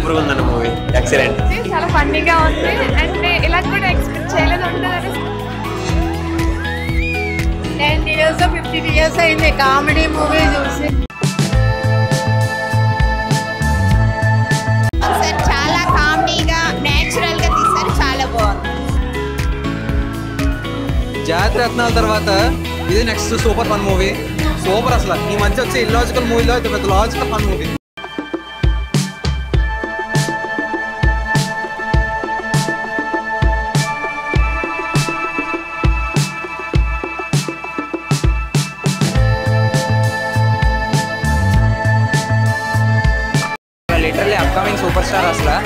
Super గా ఉందండి movie, excellent. చాలా ఫన్నీగా ఉంది అండ్ ఇలా కూడా ఎక్స్పెక్ట్ చేయలేదు ఉంటుందని. 10 years 15 years అయింది కామెడీ మూవీ చూసి. చాలా కామెడీగా నేచురల్ గా తీశారు, చాలా బాగుంది. జాతి రత్నాల తర్వాత ఇది next super fun movie. Super అసలు ఈ మధ్య వచ్చే ఇల్లాజికల్ మూవీలో అయితే పెద్ద logical fun movie. Literally upcoming super star అసలు.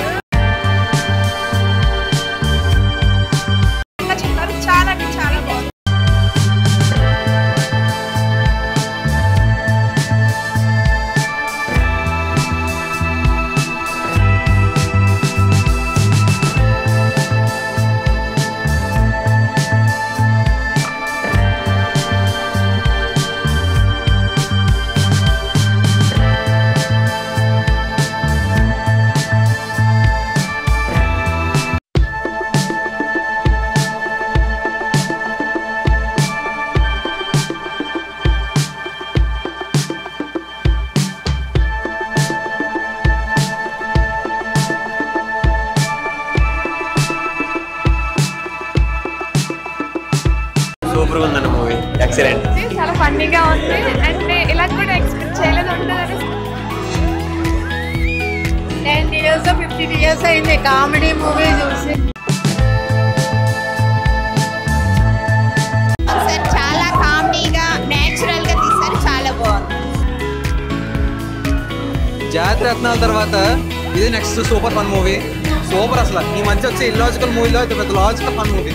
చాలా అంటే చాలా బాగుంది. సూపర్ గా ఉందండి మూవీ, ఎక్సలెంట్. చాలా ఫన్నీగా ఉంది అండ్ ఇలా కూడా ఎక్స్పెక్ట్ చేయలేదు ఉంటుందని. 10 years 15 years అయింది కామెడీ మూవీ చూసి. చాలా కామెడీగా నేచురల్ గా తీశారు, చాలా బాగుంది. జాతి రత్నాల తర్వాత ఇది next super fun movie. Super అసలు ఈ మధ్య వచ్చే ఇల్లాజికల్ మూవీలో అయితే పెద్ద లాజికల్ ఫన్ మూవీ.